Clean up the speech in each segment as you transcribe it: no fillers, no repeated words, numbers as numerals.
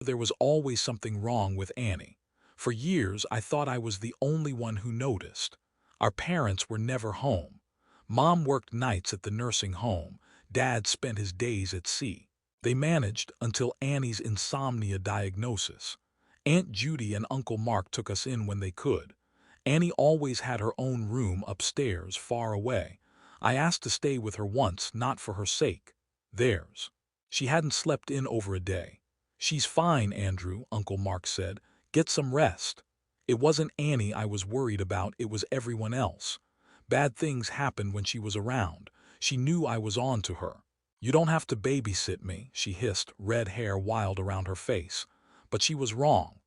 There was always something wrong with Annie. For years, I thought I was the only one who noticed. Our parents were never home. Mom worked nights at the nursing home. Dad spent his days at sea. They managed until Annie's insomnia diagnosis. Aunt Judy and Uncle Mark took us in when they could. Annie always had her own room upstairs, far away. I asked to stay with her once, not for her sake. Theirs. She hadn't slept in over a day. "She's fine, Andrew," Uncle Mark said. "Get some rest." It wasn't Annie I was worried about, it was everyone else. Bad things happened when she was around. She knew I was on to her. "You don't have to babysit me," she hissed, red hair wild around her face. But she was wrong.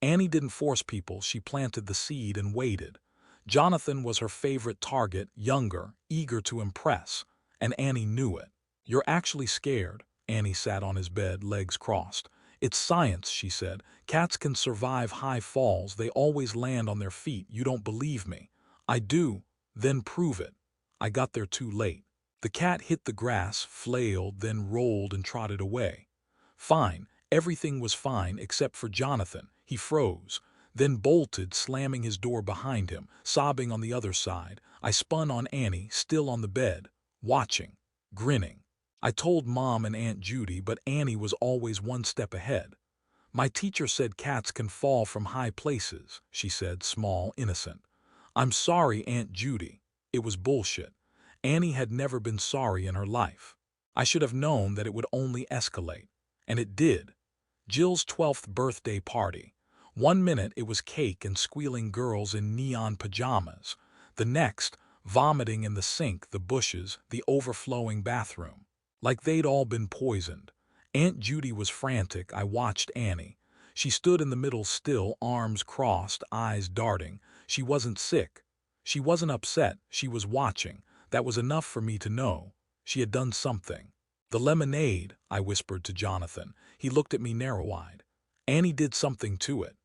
Annie didn't force people, she planted the seed and waited. Jonathan was her favorite target, younger, eager to impress, and Annie knew it. "You're actually scared." Annie sat on his bed, legs crossed. "It's science," she said. "Cats can survive high falls, they always land on their feet. You don't believe me." "I do." "Then prove it." I got there too late. The cat hit the grass, flailed, then rolled and trotted away. Fine, everything was fine except for Jonathan. He froze, then bolted, slamming his door behind him, sobbing on the other side. I spun on Annie, still on the bed, watching, grinning. I told Mom and Aunt Judy, but Annie was always one step ahead. "My teacher said cats can fall from high places," she said, small, innocent. "I'm sorry, Aunt Judy." It was bullshit. Annie had never been sorry in her life. I should have known that it would only escalate. And it did. Jill's 12th birthday party. One minute it was cake and squealing girls in neon pajamas. The next, vomiting in the sink, the bushes, the overflowing bathroom. Like they'd all been poisoned. Aunt Judy was frantic. I watched Annie. She stood in the middle still, arms crossed, eyes darting. She wasn't sick. She wasn't upset. She was watching. That was enough for me to know. She had done something. "The lemonade," I whispered to Jonathan. He looked at me narrow-eyed. "Annie did something to it."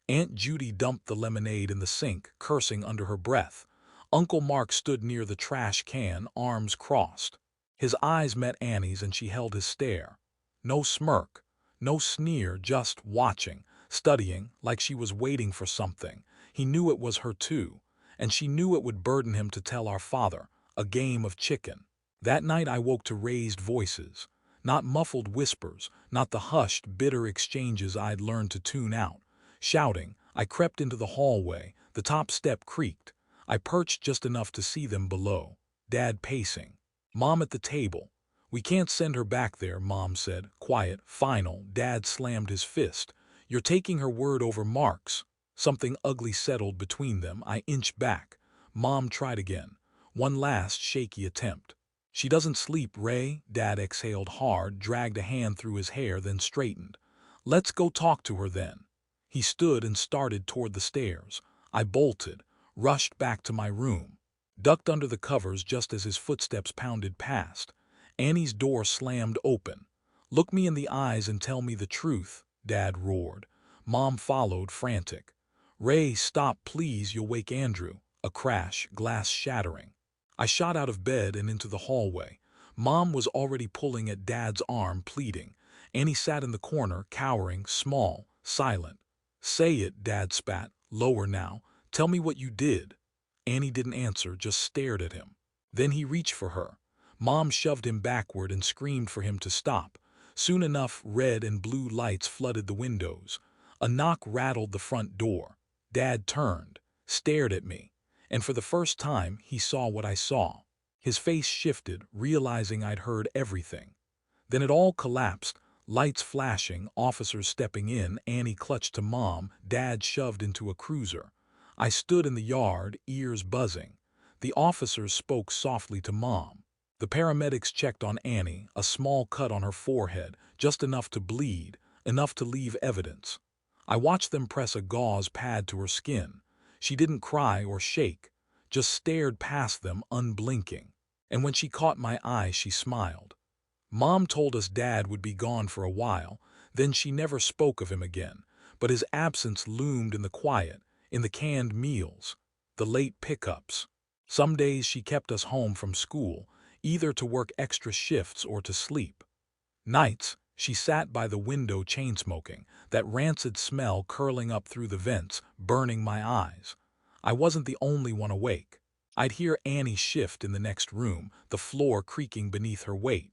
Aunt Judy dumped the lemonade in the sink, cursing under her breath. Uncle Mark stood near the trash can, arms crossed. His eyes met Annie's and she held his stare. No smirk, no sneer, just watching, studying, like she was waiting for something. He knew it was her too, and she knew it would burden him to tell our father. A game of chicken. That night I woke to raised voices. Not muffled whispers, not the hushed, bitter exchanges I'd learned to tune out. Shouting, I crept into the hallway. The top step creaked. I perched just enough to see them below. Dad pacing. Mom at the table. "We can't send her back there," Mom said. Quiet, final. Dad slammed his fist. "You're taking her word over Mark's." Something ugly settled between them. I inched back. Mom tried again. One last shaky attempt. "She doesn't sleep, Ray." Dad exhaled hard, dragged a hand through his hair, then straightened. "Let's go talk to her then." He stood and started toward the stairs. I bolted, rushed back to my room, ducked under the covers just as his footsteps pounded past. Annie's door slammed open. "Look me in the eyes and tell me the truth," Dad roared. Mom followed, frantic. "Ray, stop, please, you'll wake Andrew." A crash, glass shattering. I shot out of bed and into the hallway. Mom was already pulling at Dad's arm, pleading. Annie sat in the corner, cowering, small, silent. "Say it," Dad spat. "Lower now. Tell me what you did." Annie didn't answer, just stared at him. Then he reached for her. Mom shoved him backward and screamed for him to stop. Soon enough, red and blue lights flooded the windows. A knock rattled the front door. Dad turned, stared at me, and for the first time he saw what I saw. His face shifted, realizing I'd heard everything. Then it all collapsed, lights flashing, officers stepping in, Annie clutched to Mom, Dad shoved into a cruiser. I stood in the yard, ears buzzing. The officers spoke softly to Mom. The paramedics checked on Annie, a small cut on her forehead, just enough to bleed, enough to leave evidence. I watched them press a gauze pad to her skin. She didn't cry or shake, just stared past them, unblinking. And when she caught my eye, she smiled. Mom told us Dad would be gone for a while, then she never spoke of him again, but his absence loomed in the quiet, in the canned meals, the late pickups. Some days she kept us home from school, either to work extra shifts or to sleep. Nights, She sat by the window chain-smoking, that rancid smell curling up through the vents, burning my eyes. I wasn't the only one awake. I'd hear Annie shift in the next room, the floor creaking beneath her weight.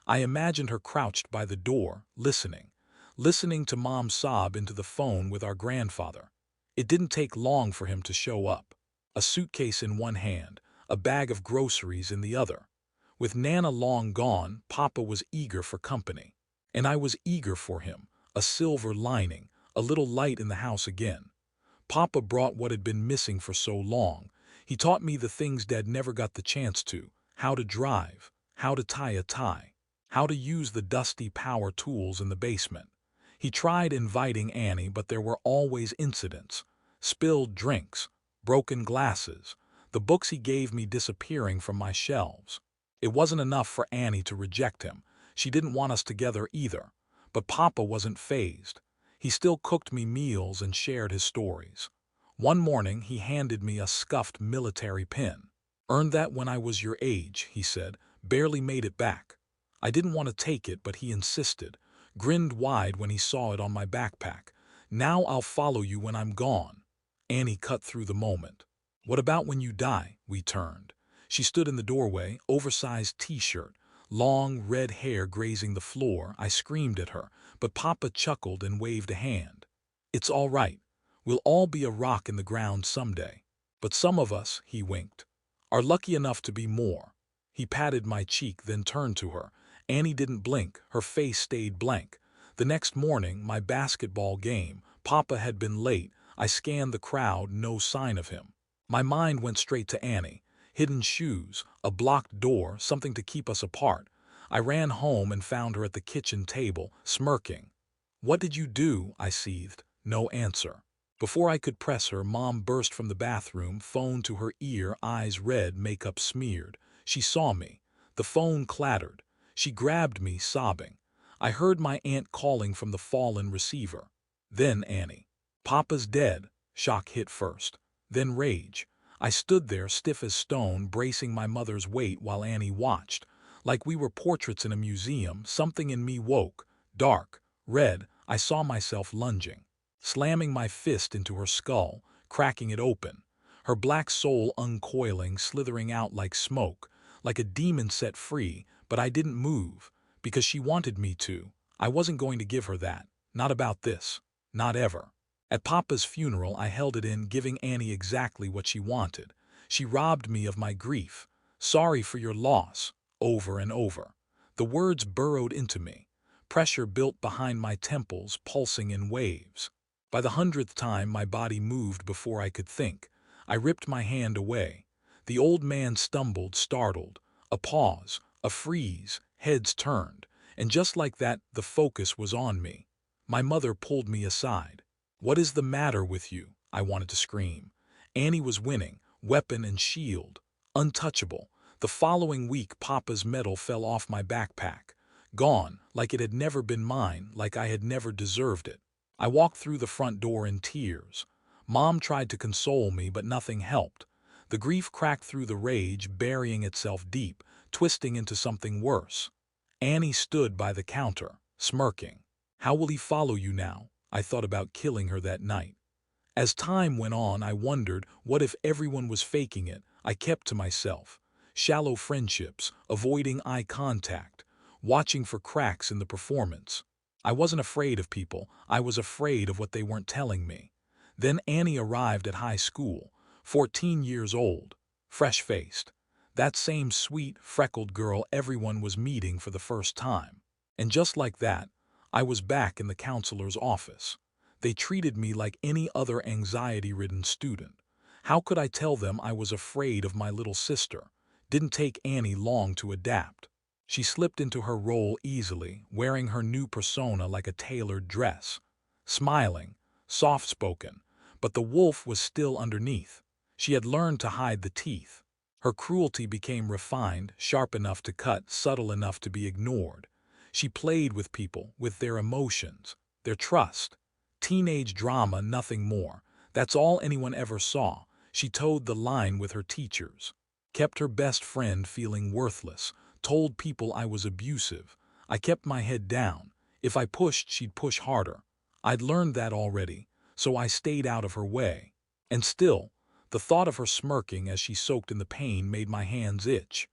I imagined her crouched by the door, listening to Mom sob into the phone with our grandfather. It didn't take long for him to show up. A suitcase in one hand, a bag of groceries in the other. With Nana long gone, Papa was eager for company. And I was eager for him, a silver lining, a little light in the house again. Papa brought what had been missing for so long. He taught me the things Dad never got the chance to: how to drive, how to tie a tie, how to use the dusty power tools in the basement. He tried inviting Annie, but there were always incidents: spilled drinks, broken glasses, the books he gave me disappearing from my shelves. It wasn't enough for Annie to reject him. She didn't want us together either. But Papa wasn't fazed. He still cooked me meals and shared his stories. One morning he handed me a scuffed military pin. "Earned that when I was your age," he said. "Barely made it back." I didn't want to take it, but he insisted. Grinned wide when he saw it on my backpack. "Now I'll follow you when I'm gone." Annie cut through the moment. "What about when you die?" We turned. She stood in the doorway, oversized t-shirt, long red hair grazing the floor. I screamed at her, but Papa chuckled and waved a hand. "It's all right. We'll all be a rock in the ground someday. But some of us," he winked, "are lucky enough to be more." He patted my cheek, then turned to her. Annie didn't blink. Her face stayed blank. The next morning, my basketball game. Papa had been late. I scanned the crowd, no sign of him. My mind went straight to Annie. Hidden shoes, a blocked door, something to keep us apart. I ran home and found her at the kitchen table, smirking. "What did you do?" I seethed. No answer. Before I could press her, Mom burst from the bathroom, phone to her ear, eyes red, makeup smeared. She saw me. The phone clattered. She grabbed me, sobbing. I heard my aunt calling from the fallen receiver. Then Annie. "Papa's dead." Shock hit first. Then rage. I stood there, stiff as stone, bracing my mother's weight while Annie watched. Like we were portraits in a museum, something in me woke. Dark, red, I saw myself lunging, slamming my fist into her skull, cracking it open. Her black soul uncoiling, slithering out like smoke, like a demon set free, but I didn't move, because she wanted me to. I wasn't going to give her that. Not about this. Not ever. At Papa's funeral, I held it in, giving Annie exactly what she wanted. She robbed me of my grief. "Sorry for your loss," over and over. The words burrowed into me. Pressure built behind my temples, pulsing in waves. By the 100th time, my body moved before I could think. I ripped my hand away. The old man stumbled, startled. A pause, a freeze, heads turned. And just like that, the focus was on me. My mother pulled me aside. "What is the matter with you?" I wanted to scream. Annie was winning, weapon and shield, untouchable. The following week, Papa's medal fell off my backpack. Gone, like it had never been mine, like I had never deserved it. I walked through the front door in tears. Mom tried to console me, but nothing helped. The grief cracked through the rage, burying itself deep, twisting into something worse. Annie stood by the counter, smirking. "How will he follow you now?" I thought about killing her that night. As time went on, I wondered, what if everyone was faking it? I kept to myself. Shallow friendships, avoiding eye contact, watching for cracks in the performance. I wasn't afraid of people. I was afraid of what they weren't telling me. Then Annie arrived at high school, 14 years old, fresh-faced. That same sweet, freckled girl everyone was meeting for the first time. And just like that, I was back in the counselor's office. They treated me like any other anxiety-ridden student. How could I tell them I was afraid of my little sister? Didn't take Annie long to adapt. She slipped into her role easily, wearing her new persona like a tailored dress. Smiling, soft-spoken, but the wolf was still underneath. She had learned to hide the teeth. Her cruelty became refined, sharp enough to cut, subtle enough to be ignored. She played with people, with their emotions, their trust. Teenage drama, nothing more. That's all anyone ever saw. She towed the line with her teachers. Kept her best friend feeling worthless. Told people I was abusive. I kept my head down. If I pushed, she'd push harder. I'd learned that already, so I stayed out of her way. And still, the thought of her smirking as she soaked in the pain made my hands itch.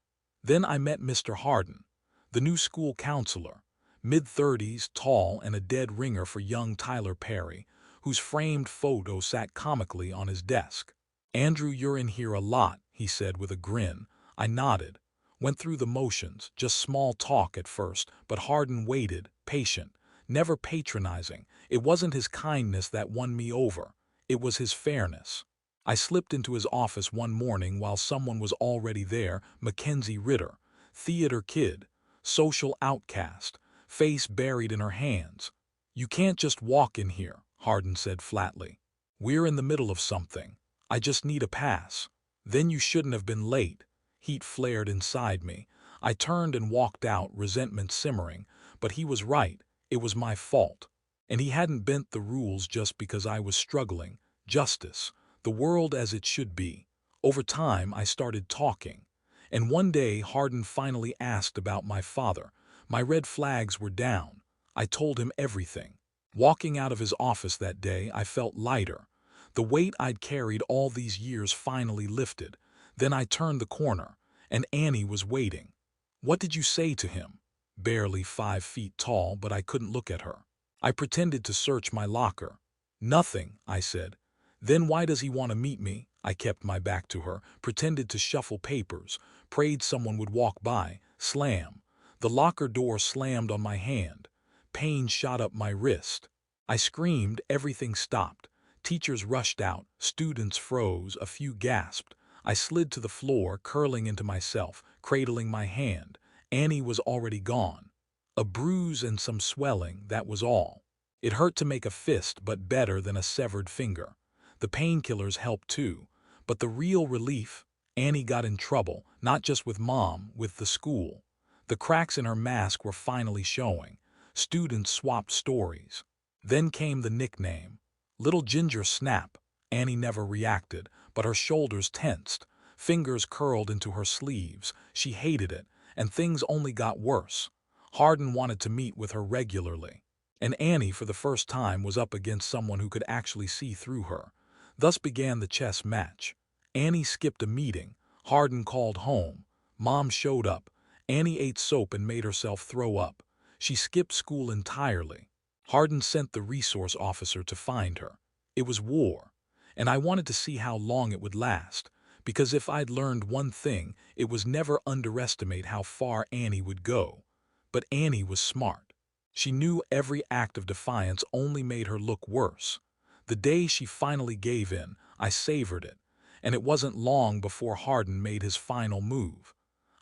Then I met Mr. Harden, the new school counselor, mid-30s, tall and a dead ringer for young Tyler Perry, whose framed photo sat comically on his desk. "Andrew, you're in here a lot," he said with a grin. I nodded, went through the motions, just small talk at first, but Harden waited, patient, never patronizing. It wasn't his kindness that won me over. It was his fairness. I slipped into his office one morning while someone was already there, Mackenzie Ritter, theater kid, social outcast, face buried in her hands. "You can't just walk in here," Harden said flatly. "We're in the middle of something. I just need a pass." "Then you shouldn't have been late." Heat flared inside me. I turned and walked out, resentment simmering, but he was right. It was my fault. And he hadn't bent the rules just because I was struggling. Justice. The world as it should be. Over time, I started talking. And one day, Harden finally asked about my father. My red flags were down. I told him everything. Walking out of his office that day, I felt lighter. The weight I'd carried all these years finally lifted. Then I turned the corner, and Annie was waiting. "What did you say to him?" Barely 5 feet tall, but I couldn't look at her. I pretended to search my locker. "Nothing," I said. "Then why does he want to meet me?" I kept my back to her, pretended to shuffle papers, prayed someone would walk by. Slam. The locker door slammed on my hand. Pain shot up my wrist. I screamed, everything stopped. Teachers rushed out, students froze, a few gasped. I slid to the floor, curling into myself, cradling my hand. Annie was already gone. A bruise and some swelling, that was all. It hurt to make a fist, but better than a severed finger. The painkillers helped too. But the real relief, Annie got in trouble, not just with Mom, with the school. The cracks in her mask were finally showing. Students swapped stories. Then came the nickname. Little Ginger Snap. Annie never reacted, but her shoulders tensed. Fingers curled into her sleeves. She hated it, and things only got worse. Harden wanted to meet with her regularly. And Annie, for the first time, was up against someone who could actually see through her. Thus began the chess match. Annie skipped a meeting. Harden called home. Mom showed up. Annie ate soap and made herself throw up. She skipped school entirely. Harden sent the resource officer to find her. It was war. And I wanted to see how long it would last. Because if I'd learned one thing, it was never underestimate how far Annie would go. But Annie was smart. She knew every act of defiance only made her look worse. The day she finally gave in, I savored it. And it wasn't long before Harden made his final move.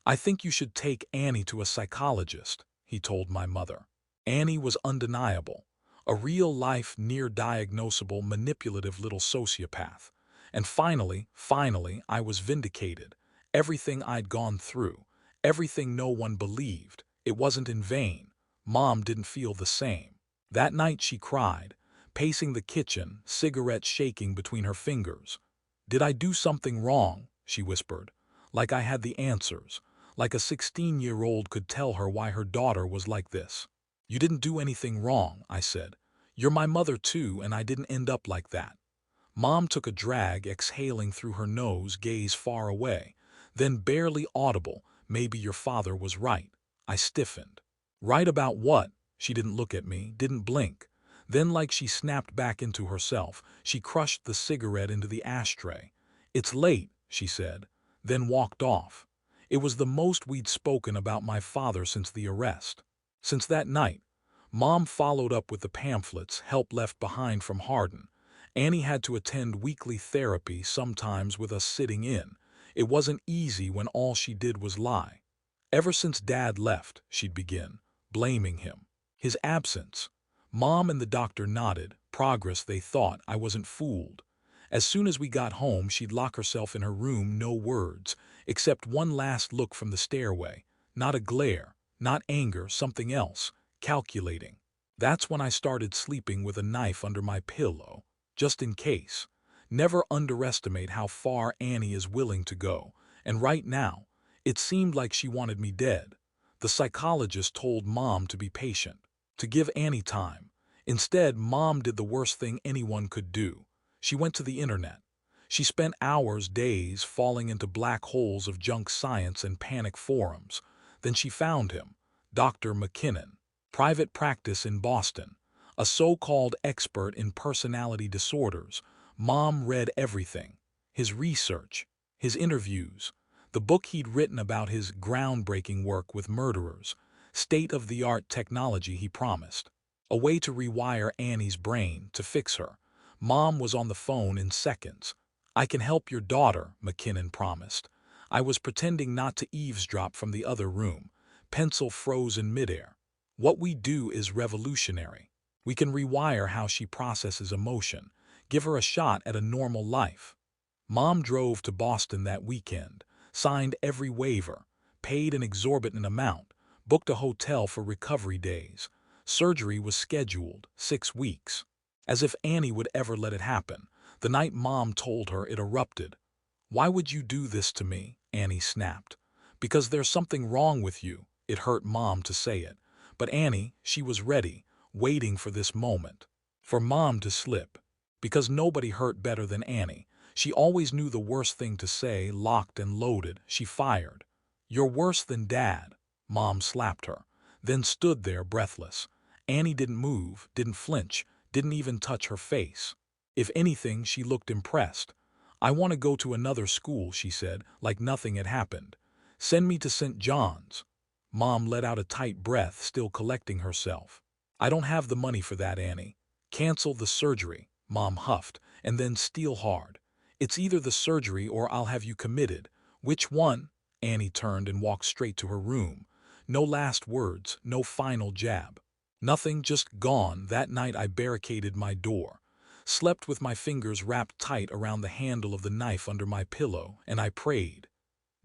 "I think you should take Annie to a psychologist," he told my mother. Annie was undeniable. A real-life, near-diagnosable, manipulative little sociopath. And finally, I was vindicated. Everything I'd gone through, everything no one believed, it wasn't in vain. Mom didn't feel the same. That night she cried, pacing the kitchen, cigarette shaking between her fingers. "Did I do something wrong?" she whispered, like I had the answers, like a 16-year-old could tell her why her daughter was like this. "You didn't do anything wrong," I said. "You're my mother too, and I didn't end up like that." Mom took a drag, exhaling through her nose, gaze far away. Then, barely audible, "Maybe your father was right." I stiffened. "Right about what?" She didn't look at me, didn't blink. Then, like she snapped back into herself, she crushed the cigarette into the ashtray. "It's late," she said, then walked off. It was the most we'd spoken about my father since the arrest. Since that night, Mom followed up with the pamphlets, help left behind from Harden. Annie had to attend weekly therapy, sometimes with us sitting in. It wasn't easy when all she did was lie. Ever since Dad left, she'd begin, blaming him. His absence. Mom and the doctor nodded. Progress, they thought. I wasn't fooled. As soon as we got home, she'd lock herself in her room, no words, except one last look from the stairway. Not a glare, not anger, something else, calculating. That's when I started sleeping with a knife under my pillow, just in case. Never underestimate how far Annie is willing to go. And right now, it seemed like she wanted me dead. The psychologist told Mom to be patient, to give Annie time. Instead, Mom did the worst thing anyone could do. She went to the internet. She spent hours, days, falling into black holes of junk science and panic forums. Then she found him, Dr. McKinnon, private practice in Boston, a so-called expert in personality disorders. Mom read everything, his research, his interviews, the book he'd written about his groundbreaking work with murderers, state-of-the-art technology he promised, a way to rewire Annie's brain to fix her. Mom was on the phone in seconds. "I can help your daughter," McKinnon promised. I was pretending not to eavesdrop from the other room, pencil froze in midair. What we do is revolutionary. We can rewire how she processes emotion, give her a shot at a normal life. Mom drove to Boston that weekend, signed every waiver, paid an exorbitant amount, booked a hotel for recovery days. Surgery was scheduled, 6 weeks. As if Annie would ever let it happen. The night Mom told her, it erupted. "Why would you do this to me?" Annie snapped. "Because there's something wrong with you." It hurt Mom to say it. But Annie, she was ready, waiting for this moment. For Mom to slip. Because nobody hurt better than Annie. She always knew the worst thing to say, locked and loaded. She fired. "You're worse than Dad." Mom slapped her, then stood there breathless. Annie didn't move, didn't flinch, didn't even touch her face. If anything, she looked impressed. "I want to go to another school," she said, like nothing had happened. "Send me to St. John's." Mom let out a tight breath, still collecting herself. "I don't have the money for that, Annie." "Cancel the surgery," Mom huffed, and then steel hard. "It's either the surgery or I'll have you committed." "Which one?" Annie turned and walked straight to her room. No last words, no final jab. Nothing, just gone. That night I barricaded my door, slept with my fingers wrapped tight around the handle of the knife under my pillow, and I prayed.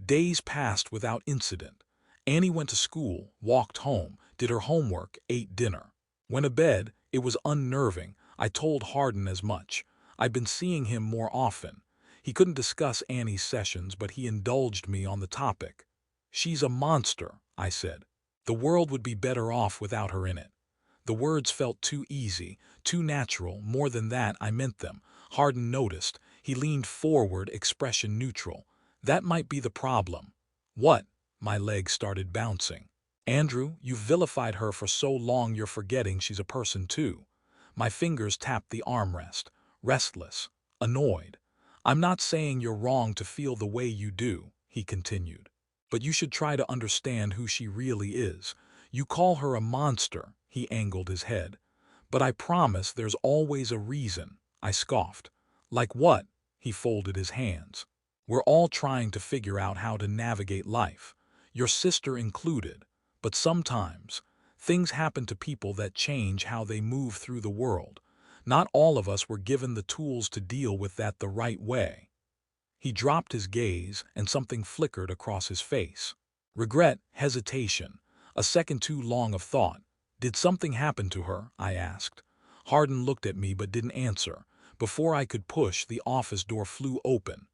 Days passed without incident. Annie went to school, walked home, did her homework, ate dinner. Went to bed. It was unnerving. I told Hardin as much. I'd been seeing him more often. He couldn't discuss Annie's sessions, but he indulged me on the topic. "She's a monster," I said. "The world would be better off without her in it." The words felt too easy, too natural. More than that, I meant them. Hardin noticed. He leaned forward, expression neutral. "That might be the problem." "What?" My legs started bouncing. "Andrew, you've vilified her for so long you're forgetting she's a person too." My fingers tapped the armrest, restless, annoyed. "I'm not saying you're wrong to feel the way you do," he continued. "But you should try to understand who she really is. You call her a monster." He angled his head. "But I promise there's always a reason," I scoffed. "Like what?" He folded his hands. "We're all trying to figure out how to navigate life, your sister included. But sometimes, things happen to people that change how they move through the world. Not all of us were given the tools to deal with that the right way." He dropped his gaze, and something flickered across his face. Regret, hesitation, a second too long of thought. "Did something happen to her?" I asked. Hardin looked at me but didn't answer. Before I could push, the office door flew open.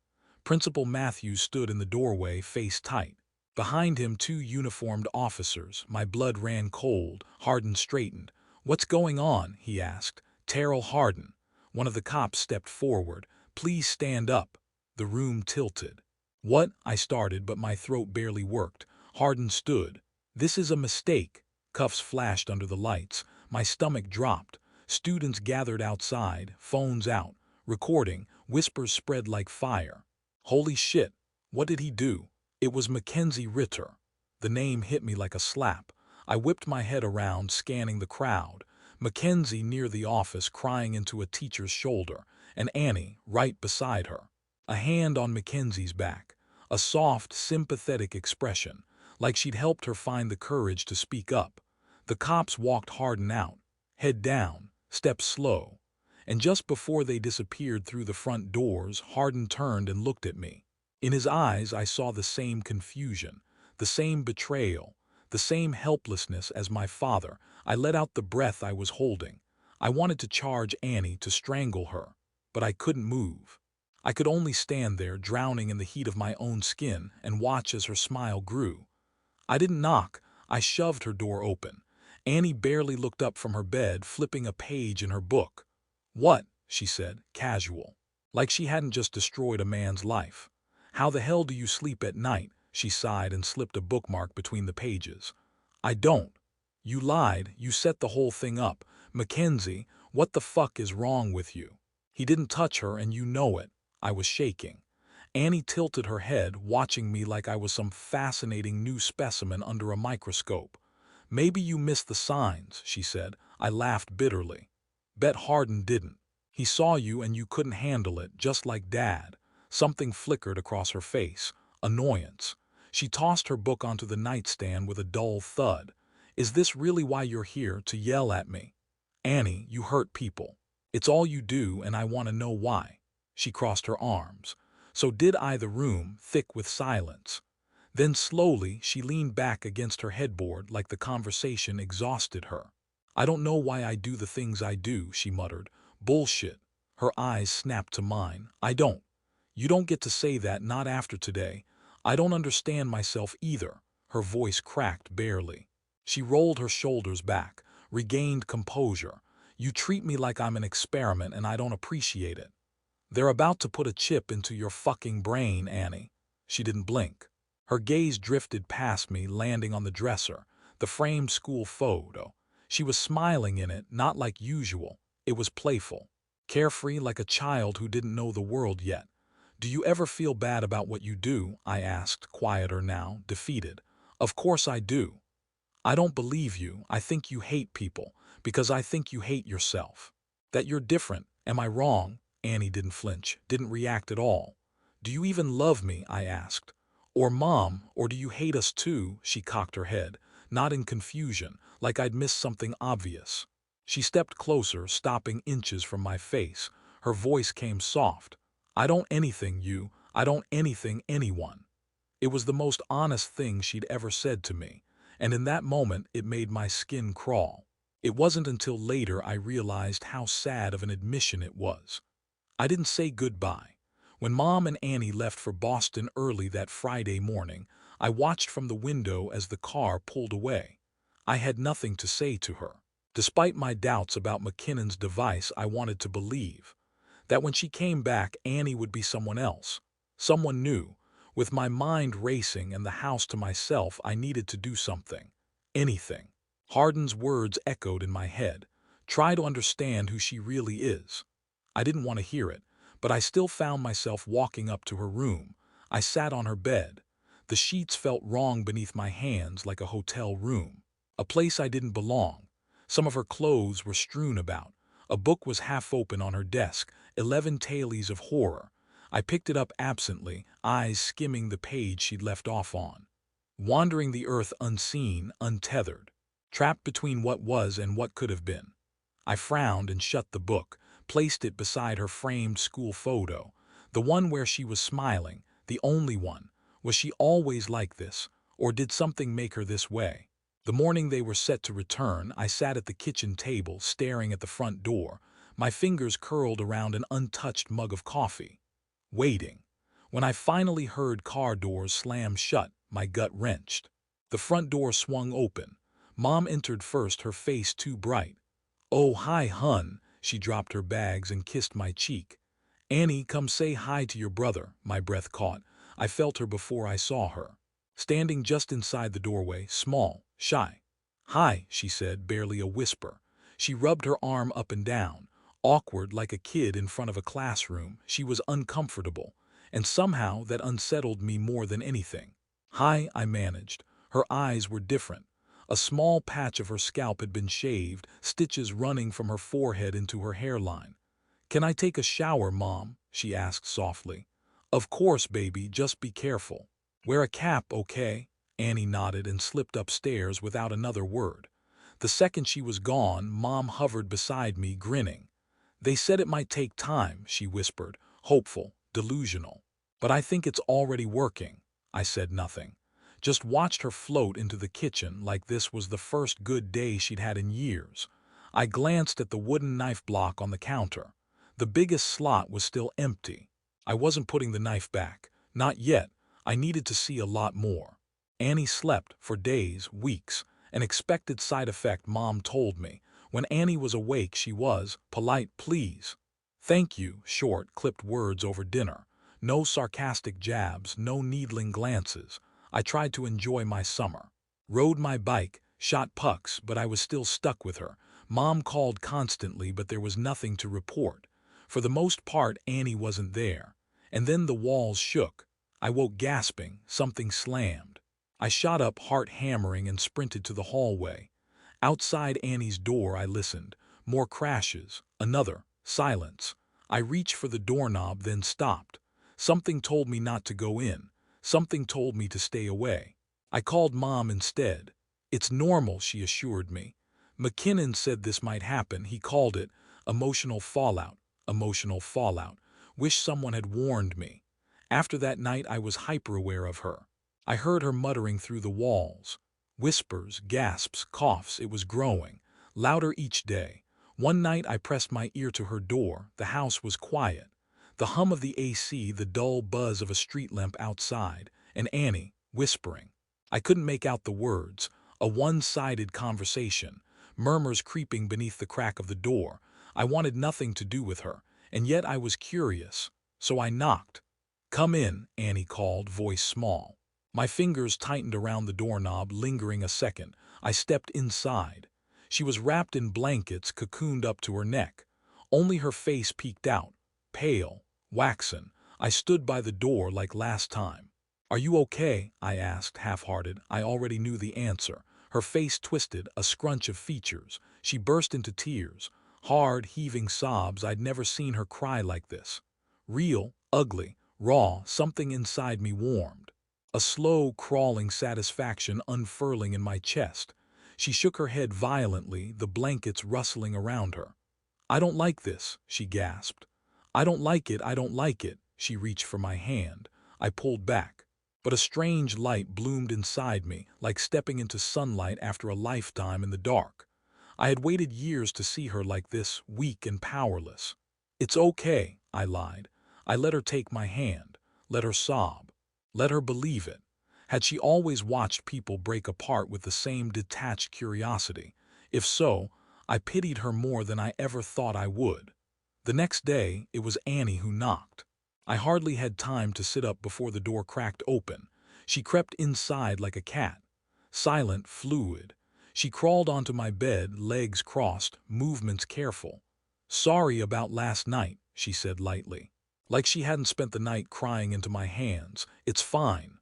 Principal Matthews stood in the doorway, face tight. Behind him, 2 uniformed officers. My blood ran cold. Hardin straightened. "What's going on?" he asked. "Terrell Hardin." One of the cops stepped forward. "Please stand up." The room tilted. "What?" I started, but my throat barely worked. Hardin stood. "This is a mistake." Cuffs flashed under the lights. My stomach dropped. Students gathered outside, phones out, recording, whispers spread like fire. "Holy shit, what did he do?" It was Mackenzie Ritter. The name hit me like a slap. I whipped my head around, scanning the crowd. Mackenzie near the office, crying into a teacher's shoulder, and Annie right beside her. A hand on Mackenzie's back, a soft, sympathetic expression, like she'd helped her find the courage to speak up. The cops walked Hardin out, head down, steps slow. And just before they disappeared through the front doors, Hardin turned and looked at me. In his eyes I saw the same confusion, the same betrayal, the same helplessness as my father. I let out the breath I was holding. I wanted to charge Annie, to strangle her, but I couldn't move. I could only stand there, drowning in the heat of my own skin, and watch as her smile grew. I didn't knock. I shoved her door open. Annie barely looked up from her bed, flipping a page in her book. "What?" she said, casual, like she hadn't just destroyed a man's life. "How the hell do you sleep at night?" She sighed and slipped a bookmark between the pages. "I don't." "You lied. You set the whole thing up. Mackenzie, what the fuck is wrong with you?" "He didn't touch her and you know it." I was shaking. Annie tilted her head, watching me like I was some fascinating new specimen under a microscope. "Maybe you missed the signs," she said. I laughed bitterly. "Bet Hardin didn't. He saw you and you couldn't handle it, just like Dad." Something flickered across her face. Annoyance. She tossed her book onto the nightstand with a dull thud. "Is this really why you're here, to yell at me?" "Annie, you hurt people. It's all you do and I want to know why." She crossed her arms. "So did I." The room, thick with silence. Then slowly she leaned back against her headboard like the conversation exhausted her. "I don't know why I do the things I do," she muttered. "Bullshit." Her eyes snapped to mine. "I don't. You don't get to say that, not after today. I don't understand myself either." Her voice cracked barely. She rolled her shoulders back, regained composure. "You treat me like I'm an experiment and I don't appreciate it. They're about to put a chip into your fucking brain, Annie." She didn't blink. Her gaze drifted past me, landing on the dresser, the framed school photo. She was smiling in it, not like usual. It was playful. Carefree, like a child who didn't know the world yet. "Do you ever feel bad about what you do?" I asked, quieter now, defeated. "Of course I do." "I don't believe you. I think you hate people, because I think you hate yourself. That you're different. Am I wrong?" Annie didn't flinch, didn't react at all. "Do you even love me?" I asked. "Or Mom, or do you hate us too?" She cocked her head, not in confusion, like I'd missed something obvious. She stepped closer, stopping inches from my face. Her voice came soft. "I don't anything you, I don't anything anyone." It was the most honest thing she'd ever said to me, and in that moment it made my skin crawl. It wasn't until later I realized how sad of an admission it was. I didn't say goodbye. When Mom and Annie left for Boston early that Friday morning, I watched from the window as the car pulled away. I had nothing to say to her. Despite my doubts about McKinnon's device, I wanted to believe that when she came back, Annie would be someone else, someone new. With my mind racing and the house to myself, I needed to do something. Anything. Hardin's words echoed in my head. "Try to understand who she really is." I didn't want to hear it, but I still found myself walking up to her room. I sat on her bed. The sheets felt wrong beneath my hands, like a hotel room. A place I didn't belong. Some of her clothes were strewn about. A book was half open on her desk, 11 Tales of Horror. I picked it up absently, eyes skimming the page she'd left off on. Wandering the earth unseen, untethered. Trapped between what was and what could have been. I frowned and shut the book, placed it beside her framed school photo, the one where she was smiling, the only one. Was she always like this, or did something make her this way? The morning they were set to return, I sat at the kitchen table, staring at the front door, my fingers curled around an untouched mug of coffee. Waiting. When I finally heard car doors slam shut, my gut wrenched. The front door swung open. Mom entered first, her face too bright. "Oh, hi, hun." She dropped her bags and kissed my cheek. "Annie, come say hi to your brother." My breath caught. I felt her before I saw her. Standing just inside the doorway, small, shy. "Hi," she said, barely a whisper. She rubbed her arm up and down. Awkward, like a kid in front of a classroom. She was uncomfortable, and somehow that unsettled me more than anything. "Hi," I managed. Her eyes were different. A small patch of her scalp had been shaved, stitches running from her forehead into her hairline. "Can I take a shower, Mom?" she asked softly. "Of course, baby, just be careful. Wear a cap, okay?" Annie nodded and slipped upstairs without another word. The second she was gone, Mom hovered beside me, grinning. "They said it might take time," she whispered, hopeful, delusional. "But I think it's already working." I said nothing. Just watched her float into the kitchen like this was the first good day she'd had in years. I glanced at the wooden knife block on the counter. The biggest slot was still empty. I wasn't putting the knife back. Not yet. I needed to see a lot more. Annie slept for days, weeks, An expected side effect, Mom told me. When Annie was awake, she was polite, please. Thank you, short, clipped words over dinner. No sarcastic jabs, no needling glances. I tried to enjoy my summer. Rode my bike, shot pucks, but I was still stuck with her. Mom called constantly, but there was nothing to report. For the most part, Annie wasn't there. And then the walls shook. I woke gasping, something slammed. I shot up, heart hammering, and sprinted to the hallway. Outside Annie's door I listened. More crashes, another, silence. I reached for the doorknob, then stopped. Something told me not to go in. Something told me to stay away. I called Mom instead. It's normal, she assured me. McKinnon said this might happen. He called it emotional fallout. Emotional fallout. Wish someone had warned me. After that night I was hyper-aware of her. I heard her muttering through the walls. Whispers, gasps, coughs, it was growing. Louder each day. One night I pressed my ear to her door. The house was quiet. The hum of the AC, the dull buzz of a street lamp outside, and Annie, whispering. I couldn't make out the words. A one-sided conversation. Murmurs creeping beneath the crack of the door. I wanted nothing to do with her, and yet I was curious. So I knocked. Come in, Annie called, voice small. My fingers tightened around the doorknob, lingering a second. I stepped inside. She was wrapped in blankets, cocooned up to her neck. Only her face peeked out, pale, waxen. I stood by the door like last time. Are you okay? I asked, half-hearted. I already knew the answer. Her face twisted, a scrunch of features. She burst into tears. Hard, heaving sobs. I'd never seen her cry like this. Real, ugly, raw, something inside me warmed. A slow, crawling satisfaction unfurling in my chest. She shook her head violently, the blankets rustling around her. I don't like this, she gasped. I don't like it, I don't like it. She reached for my hand. I pulled back. But a strange light bloomed inside me, like stepping into sunlight after a lifetime in the dark. I had waited years to see her like this, weak and powerless. It's okay, I lied. I let her take my hand, let her sob, let her believe it. Had she always watched people break apart with the same detached curiosity? If so, I pitied her more than I ever thought I would. The next day, it was Annie who knocked. I hardly had time to sit up before the door cracked open. She crept inside like a cat. Silent, fluid. She crawled onto my bed, legs crossed, movements careful. Sorry about last night, she said lightly. Like she hadn't spent the night crying into my hands. It's fine.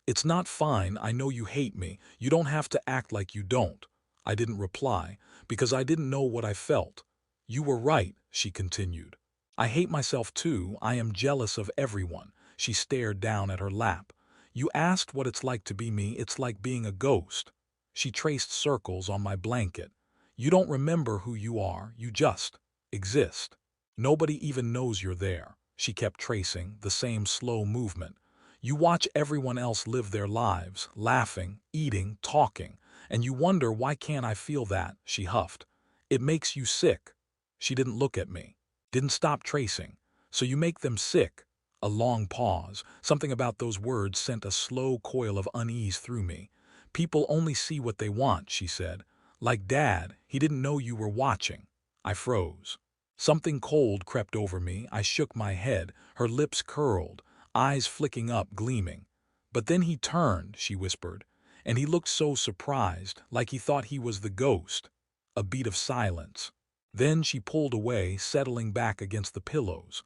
It's not fine, I know you hate me. You don't have to act like you don't. I didn't reply, because I didn't know what I felt. You were right, she continued. I hate myself too. I am jealous of everyone. She stared down at her lap. You asked what it's like to be me. It's like being a ghost. She traced circles on my blanket. You don't remember who you are. You just exist. Nobody even knows you're there. She kept tracing, the same slow movement. You watch everyone else live their lives, laughing, eating, talking, and you wonder, why can't I feel that? She huffed. It makes you sick. She didn't look at me. Didn't stop tracing. So you make them sick. A long pause. Something about those words sent a slow coil of unease through me. People only see what they want, she said. Like Dad, he didn't know you were watching. I froze. Something cold crept over me. I shook my head. Her lips curled, eyes flicking up, gleaming. But then he turned, she whispered, and he looked so surprised, like he thought he was the ghost. A beat of silence. Then she pulled away, settling back against the pillows.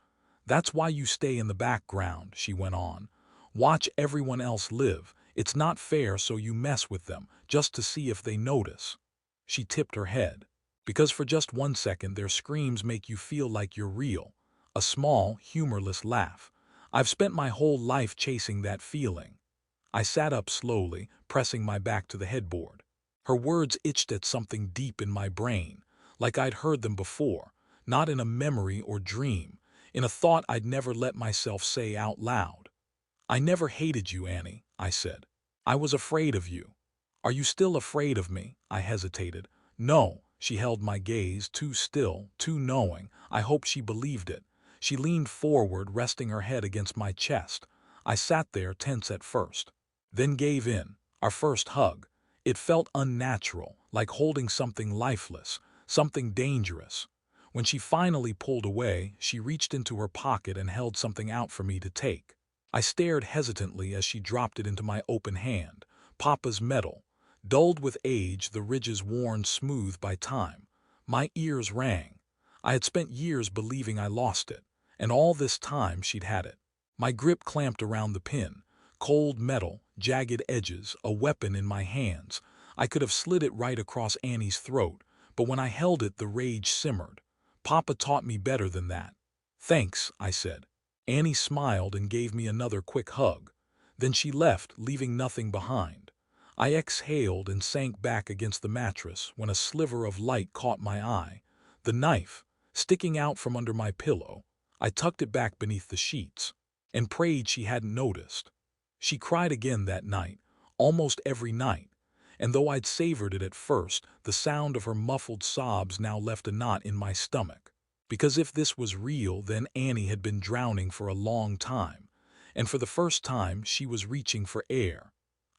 That's why you stay in the background, she went on. Watch everyone else live. It's not fair, so you mess with them, just to see if they notice. She tipped her head. Because for just 1 second their screams make you feel like you're real. A small, humorless laugh. I've spent my whole life chasing that feeling. I sat up slowly, pressing my back to the headboard. Her words itched at something deep in my brain, like I'd heard them before, not in a memory or dream, in a thought I'd never let myself say out loud. I never hated you, Annie, I said. I was afraid of you. Are you still afraid of me? I hesitated. No, she held my gaze, too still, too knowing. I hoped she believed it. She leaned forward, resting her head against my chest. I sat there, tense at first, then gave in. Our first hug. It felt unnatural, like holding something lifeless, something dangerous. When she finally pulled away, she reached into her pocket and held something out for me to take. I stared hesitantly as she dropped it into my open hand. Papa's medal, dulled with age, the ridges worn smooth by time. My ears rang. I had spent years believing I lost it, and all this time she'd had it. My grip clamped around the pin. Cold metal, jagged edges, a weapon in my hands. I could have slid it right across Annie's throat, but when I held it, the rage simmered. Papa taught me better than that. Thanks, I said. Annie smiled and gave me another quick hug. Then she left, leaving nothing behind. I exhaled and sank back against the mattress when a sliver of light caught my eye. The knife, sticking out from under my pillow. I tucked it back beneath the sheets and prayed she hadn't noticed. She cried again that night, almost every night, and though I'd savored it at first, the sound of her muffled sobs now left a knot in my stomach. Because if this was real, then Annie had been drowning for a long time, and for the first time she was reaching for air.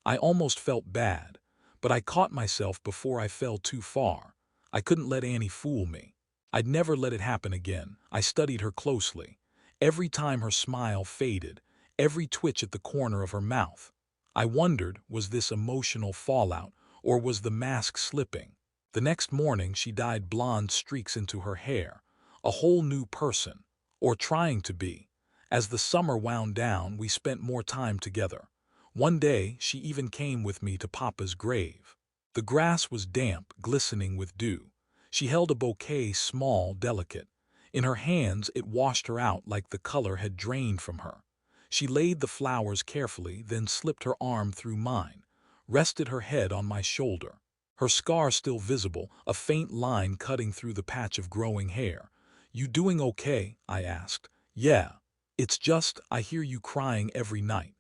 I almost felt bad, but I caught myself before I fell too far. I couldn't let Annie fool me. I'd never let it happen again. I studied her closely. Every time her smile faded, every twitch at the corner of her mouth. I wondered, was this emotional fallout, or was the mask slipping? The next morning she dyed blonde streaks into her hair, a whole new person, or trying to be. As the summer wound down, we spent more time together. One day, she even came with me to Papa's grave. The grass was damp, glistening with dew. She held a bouquet, small, delicate. In her hands, it washed her out like the color had drained from her. She laid the flowers carefully, then slipped her arm through mine, rested her head on my shoulder. Her scar still visible, a faint line cutting through the patch of growing hair. "You doing okay?" I asked. "Yeah. It's just, I hear you crying every night."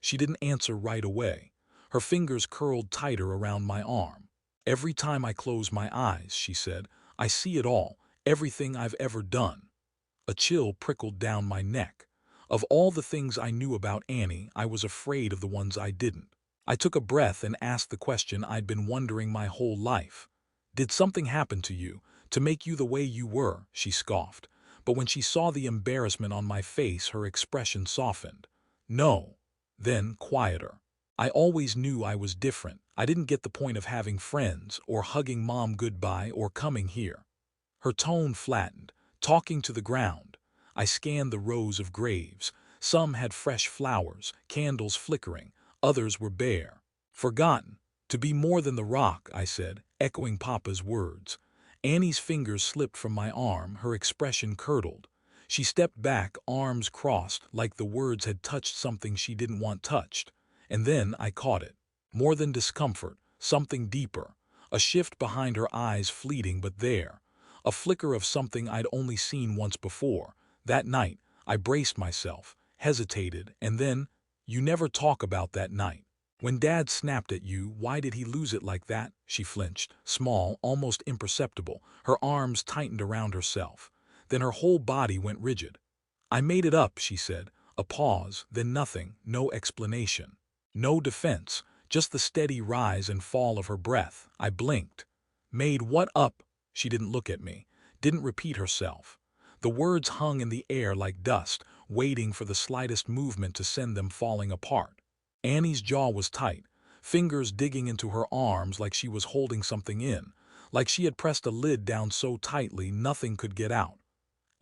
She didn't answer right away. Her fingers curled tighter around my arm. "Every time I close my eyes," she said, "I see it all, everything I've ever done." A chill prickled down my neck. Of all the things I knew about Annie, I was afraid of the ones I didn't. I took a breath and asked the question I'd been wondering my whole life. "Did something happen to you, to make you the way you were?" She scoffed. But when she saw the embarrassment on my face, her expression softened. "No." Then, quieter. "I always knew I was different. I didn't get the point of having friends, or hugging Mom goodbye, or coming here." Her tone flattened, talking to the ground. I scanned the rows of graves. Some had fresh flowers, candles flickering. Others were bare. "Forgotten. To be more than the rock," I said, echoing Papa's words. Annie's fingers slipped from my arm, her expression curdled. She stepped back, arms crossed, like the words had touched something she didn't want touched. And then I caught it. More than discomfort, something deeper. A shift behind her eyes, fleeting but there. A flicker of something I'd only seen once before. That night, I braced myself, hesitated, and then, "You never talk about that night. When Dad snapped at you, why did he lose it like that?" She flinched, small, almost imperceptible. Her arms tightened around herself. Then her whole body went rigid. "I made it up," she said. A pause, then nothing, no explanation. No defense, just the steady rise and fall of her breath. I blinked. "Made what up?" She didn't look at me, didn't repeat herself. The words hung in the air like dust, waiting for the slightest movement to send them falling apart. Annie's jaw was tight, fingers digging into her arms like she was holding something in, like she had pressed a lid down so tightly nothing could get out.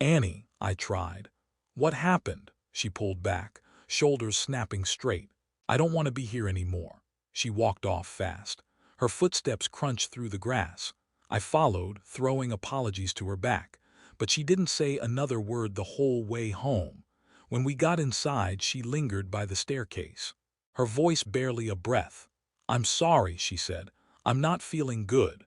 "Annie," I tried. "What happened?" She pulled back, shoulders snapping straight. "I don't want to be here anymore." She walked off fast. Her footsteps crunched through the grass. I followed, throwing apologies to her back, but she didn't say another word the whole way home. When we got inside, she lingered by the staircase. Her voice barely a breath. "I'm sorry," she said. "I'm not feeling good."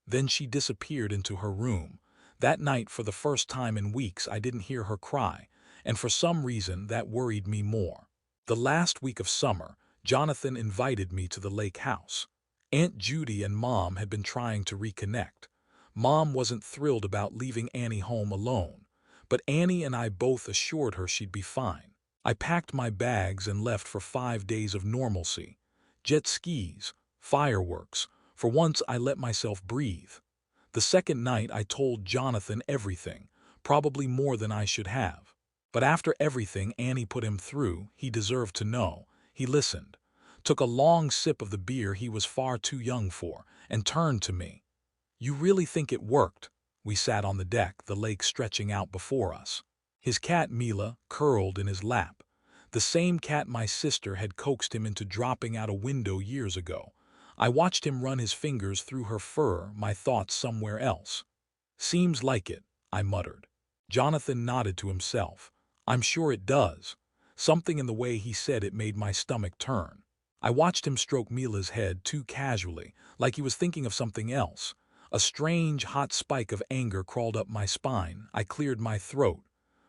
Then she disappeared into her room. That night, for the first time in weeks, I didn't hear her cry, and for some reason that worried me more. The last week of summer, Jonathan invited me to the lake house. Aunt Judy and Mom had been trying to reconnect. Mom wasn't thrilled about leaving Annie home alone, but Annie and I both assured her she'd be fine. I packed my bags and left for 5 days of normalcy. Jet skis, Fireworks. For once I let myself breathe. The second night I told Jonathan everything, probably more than I should have. But after everything Annie put him through, he deserved to know. He listened, took a long sip of the beer he was far too young for, and turned to me. "You really think it worked?" We sat on the deck, the lake stretching out before us. His cat Mila curled in his lap. The same cat my sister had coaxed him into dropping out a window years ago. I watched him run his fingers through her fur, my thoughts somewhere else. "Seems like it," I muttered. Jonathan nodded to himself. "I'm sure it does." Something in the way he said it made my stomach turn. I watched him stroke Mila's head too casually, like he was thinking of something else. A strange, hot spike of anger crawled up my spine. I cleared my throat.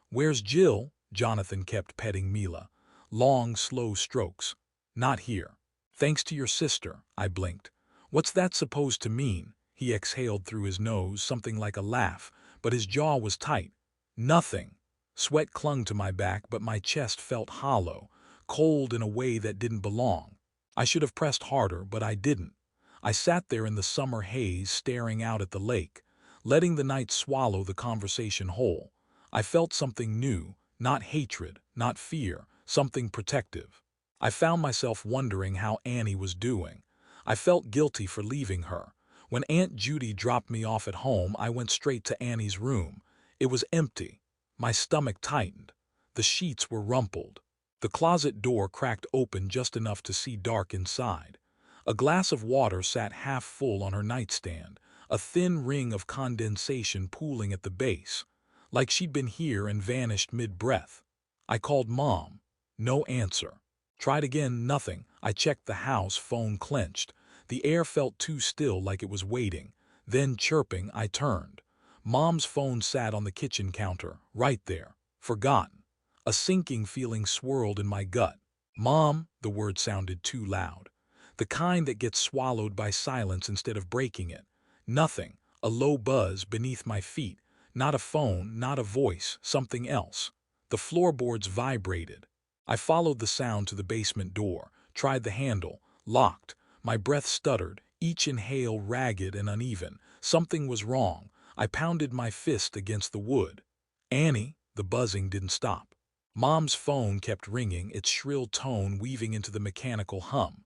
"Where's Jill?" Jonathan kept petting Mila. Long, slow strokes. "Not here." "Thanks to your sister," I blinked. "What's that supposed to mean?" He exhaled through his nose, something like a laugh, but his jaw was tight. "Nothing." Sweat clung to my back, but my chest felt hollow, cold in a way that didn't belong. I should have pressed harder, but I didn't. I sat there in the summer haze, staring out at the lake, letting the night swallow the conversation whole. I felt something new, not hatred, not fear, something protective. I found myself wondering how Annie was doing. I felt guilty for leaving her. When Aunt Judy dropped me off at home, I went straight to Annie's room. It was empty. My stomach tightened. The sheets were rumpled. The closet door cracked open just enough to see dark inside. A glass of water sat half full on her nightstand, a thin ring of condensation pooling at the base, like she'd been here and vanished mid-breath. I called Mom. No answer. Tried again, nothing. I checked the house, phone clenched. The air felt too still, like it was waiting. Then, chirping, I turned. Mom's phone sat on the kitchen counter, right there, forgotten. A sinking feeling swirled in my gut. "Mom," the word sounded too loud. The kind that gets swallowed by silence instead of breaking it. Nothing. A low buzz beneath my feet. Not a phone, not a voice, something else. The floorboards vibrated. I followed the sound to the basement door, tried the handle, locked. My breath stuttered, each inhale ragged and uneven. Something was wrong. I pounded my fist against the wood. "Annie," the buzzing didn't stop. Mom's phone kept ringing, its shrill tone weaving into the mechanical hum.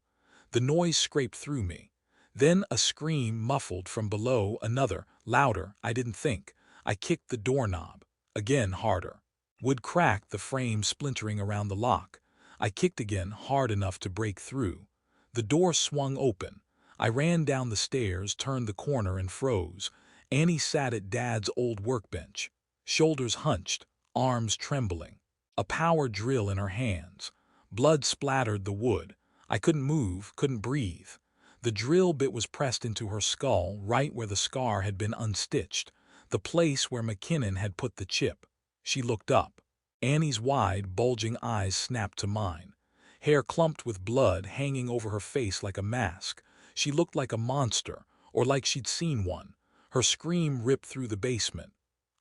The noise scraped through me. Then a scream muffled from below, another, louder. I didn't think. I kicked the doorknob. Again, harder. Wood cracked, the frame splintering around the lock. I kicked again, hard enough to break through. The door swung open. I ran down the stairs, turned the corner, and froze. Annie sat at Dad's old workbench, shoulders hunched, arms trembling. A power drill in her hands. Blood splattered the wood. I couldn't move, couldn't breathe. The drill bit was pressed into her skull, right where the scar had been unstitched, the place where McKinnon had put the chip. She looked up. Annie's wide, bulging eyes snapped to mine. Hair clumped with blood hanging over her face like a mask. She looked like a monster, or like she'd seen one. Her scream ripped through the basement.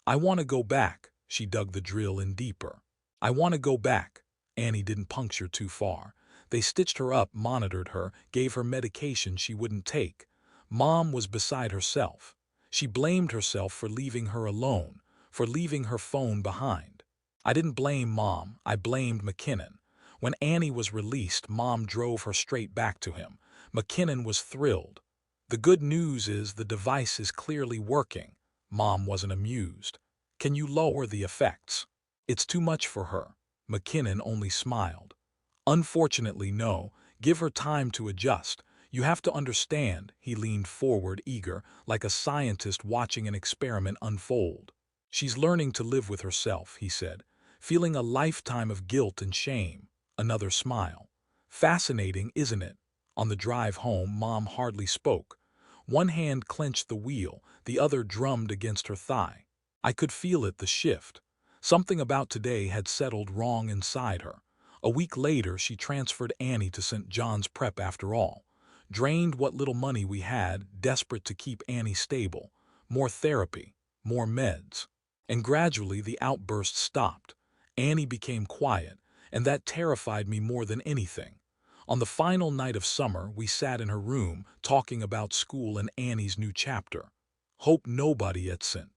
"I want to go back." She dug the drill in deeper. "I want to go back." Annie didn't puncture too far. They stitched her up, monitored her, gave her medication she wouldn't take. Mom was beside herself. She blamed herself for leaving her alone, for leaving her phone behind. I didn't blame Mom, I blamed McKinnon. When Annie was released, Mom drove her straight back to him. McKinnon was thrilled. "The good news is the device is clearly working." Mom wasn't amused. "Can you lower the effects?" "It's too much for her." McKinnon only smiled. "Unfortunately, no. Give her time to adjust. You have to understand." He leaned forward, eager, like a scientist watching an experiment unfold. "She's learning to live with herself," he said, "feeling a lifetime of guilt and shame." Another smile. "Fascinating, isn't it?" On the drive home, Mom hardly spoke. One hand clenched the wheel, the other drummed against her thigh. I could feel it, the shift. Something about today had settled wrong inside her. A week later, she transferred Annie to St. John's Prep after all. Drained what little money we had, desperate to keep Annie stable. More therapy, more meds. And gradually the outbursts stopped. Annie became quiet, and that terrified me more than anything. On the final night of summer, we sat in her room, talking about school and Annie's new chapter. Hope nobody at St.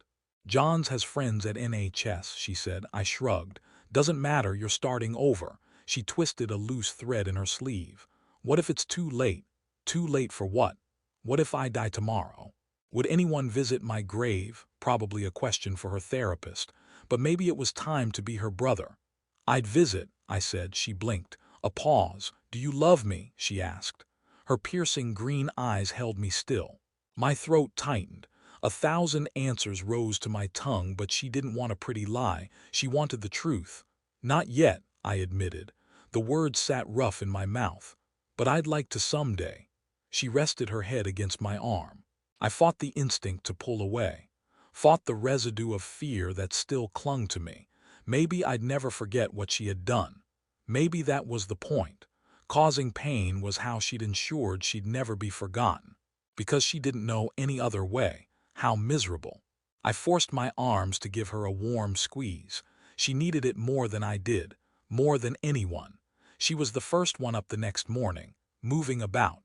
John's has friends at NHS, she said. I shrugged. Doesn't matter, you're starting over. She twisted a loose thread in her sleeve. What if it's too late? Too late for what? What if I die tomorrow? Would anyone visit my grave? Probably a question for her therapist. But maybe it was time to be her brother. I'd visit, I said. She blinked. A pause. Do you love me? She asked. Her piercing green eyes held me still. My throat tightened. 1,000 answers rose to my tongue, but she didn't want a pretty lie. She wanted the truth. Not yet, I admitted. The words sat rough in my mouth. But I'd like to someday. She rested her head against my arm. I fought the instinct to pull away. Fought the residue of fear that still clung to me. Maybe I'd never forget what she had done. Maybe that was the point. Causing pain was how she'd ensured she'd never be forgotten. Because she didn't know any other way. How miserable. I forced my arms to give her a warm squeeze. She needed it more than I did, more than anyone. She was the first one up the next morning, moving about.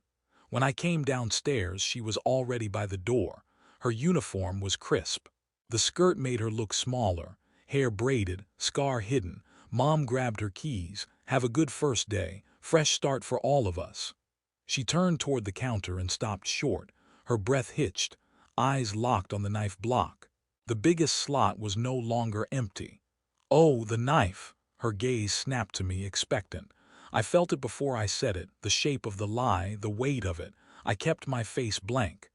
When I came downstairs, she was already by the door. Her uniform was crisp. The skirt made her look smaller, hair braided, scar hidden. Mom grabbed her keys. Have a good first day, fresh start for all of us. She turned toward the counter and stopped short. Her breath hitched, eyes locked on the knife block. The biggest slot was no longer empty. Oh, the knife! Her gaze snapped to me, expectant. I felt it before I said it, the shape of the lie, the weight of it. I kept my face blank.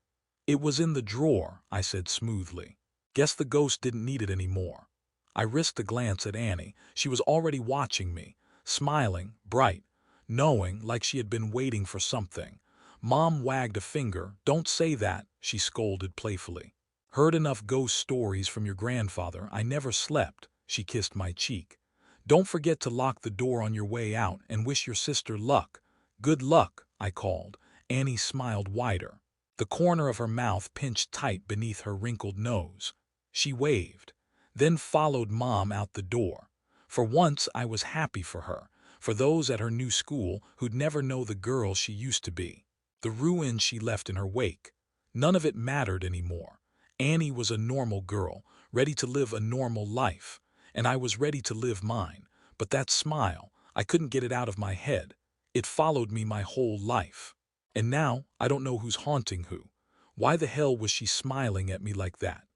It was in the drawer, I said smoothly. Guess the ghost didn't need it anymore. I risked a glance at Annie. She was already watching me, smiling, bright, knowing, like she had been waiting for something. Mom wagged a finger. Don't say that, she scolded playfully. Heard enough ghost stories from your grandfather. I never slept. She kissed my cheek. Don't forget to lock the door on your way out and wish your sister luck. Good luck, I called. Annie smiled wider. The corner of her mouth pinched tight beneath her wrinkled nose. She waved, then followed Mom out the door. For once I was happy for her, for those at her new school who'd never know the girl she used to be. The ruin she left in her wake. None of it mattered anymore. Annie was a normal girl, ready to live a normal life. And I was ready to live mine. But that smile, I couldn't get it out of my head. It followed me my whole life. And now, I don't know who's haunting who. Why the hell was she smiling at me like that?